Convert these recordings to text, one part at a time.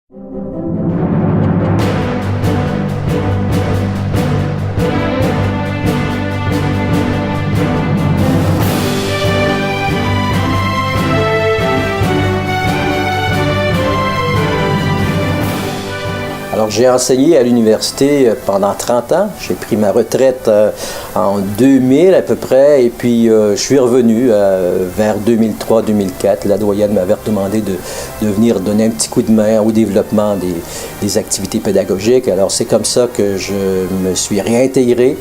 Alors, j'ai enseigné à l'université pendant 30 ans. J'ai pris ma retraite en 2000 à peu près, et puis je suis revenu vers 2003-2004. La doyenne m'avait demandé de venir donner un petit coup de main au développement des activités pédagogiques. Alors, c'est comme ça que je me suis réintégré.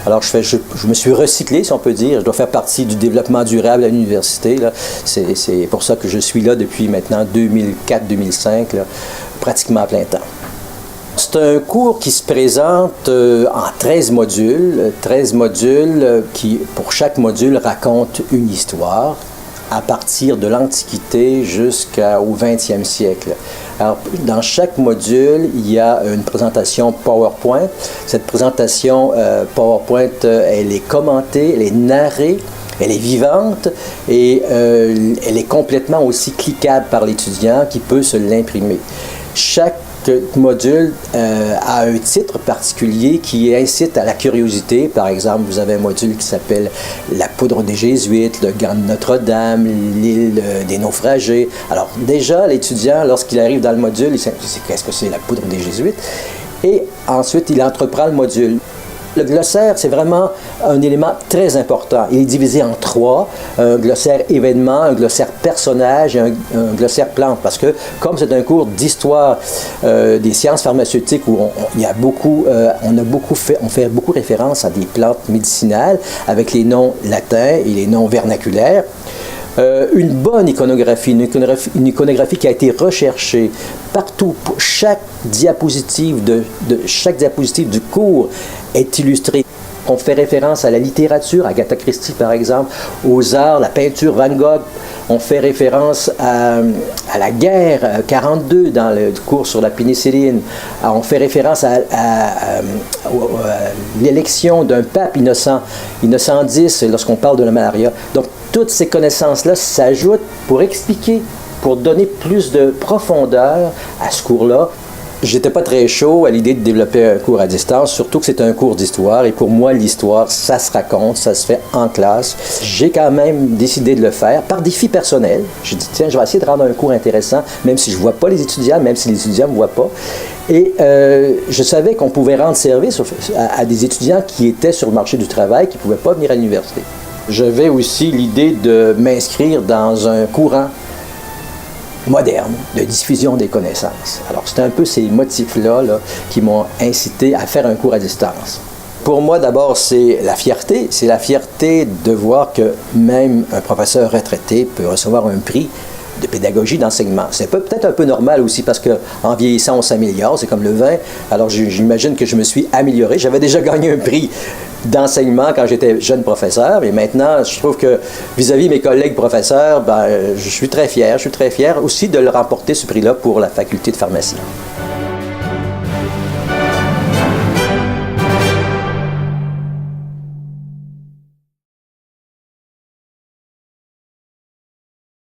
Alors, je me suis recyclé, si on peut dire. Je dois faire partie du développement durable à l'université. C'est pour ça que je suis là depuis maintenant 2004-2005, pratiquement à plein temps. C'est un cours qui se présente en 13 modules qui, pour chaque module, racontent une histoire à partir de l'Antiquité jusqu'au 20e siècle. Alors, dans chaque module, il y a une présentation PowerPoint. Cette présentation PowerPoint, elle est commentée, elle est narrée, elle est vivante et elle est complètement aussi cliquable par l'étudiant qui peut se l'imprimer. Chaque module a un titre particulier qui incite à la curiosité. Par exemple, vous avez un module qui s'appelle « La poudre des Jésuites », « Le gant de Notre-Dame », « L'île des naufragés ». Alors déjà, l'étudiant, lorsqu'il arrive dans le module, il sait qu'est-ce que c'est la poudre des Jésuites. Et ensuite, il entreprend le module. Le glossaire, c'est vraiment un élément très important. Il est divisé en 3, un glossaire événement, un glossaire personnage et un glossaire plante. Parce que, comme c'est un cours d'histoire des sciences pharmaceutiques où on fait beaucoup référence à des plantes médicinales avec les noms latins et les noms vernaculaires, une bonne iconographie, une iconographie qui a été recherchée partout. Chaque diapositive du cours est illustrée. On fait référence à la littérature, Agatha Christie par exemple, aux arts, la peinture, Van Gogh. On fait référence à la guerre 42 dans le cours sur la pénicilline. On fait référence à l'élection d'un pape Innocent X lorsqu'on parle de la malaria. Donc toutes ces connaissances-là s'ajoutent pour expliquer, pour donner plus de profondeur à ce cours-là. J'étais pas très chaud à l'idée de développer un cours à distance, surtout que c'est un cours d'histoire. Et pour moi, l'histoire, ça se raconte, ça se fait en classe. J'ai quand même décidé de le faire par défi personnel. J'ai dit, tiens, je vais essayer de rendre un cours intéressant, même si je vois pas les étudiants, même si les étudiants me voient pas. Et je savais qu'on pouvait rendre service à des étudiants qui étaient sur le marché du travail, qui pouvaient pas venir à l'université. J'avais aussi l'idée de m'inscrire dans un courant moderne de diffusion des connaissances. Alors, c'est un peu ces motifs-là qui m'ont incité à faire un cours à distance. Pour moi, d'abord, c'est la fierté. C'est la fierté de voir que même un professeur retraité peut recevoir un prix de pédagogie, d'enseignement. C'est peut-être un peu normal aussi parce qu'en vieillissant, on s'améliore, c'est comme le vin. Alors, j'imagine que je me suis amélioré. J'avais déjà gagné un prix d'enseignement quand j'étais jeune professeur, et maintenant, je trouve que vis-à-vis mes collègues professeurs, je suis très fier aussi de le remporter, ce prix-là, pour la faculté de pharmacie.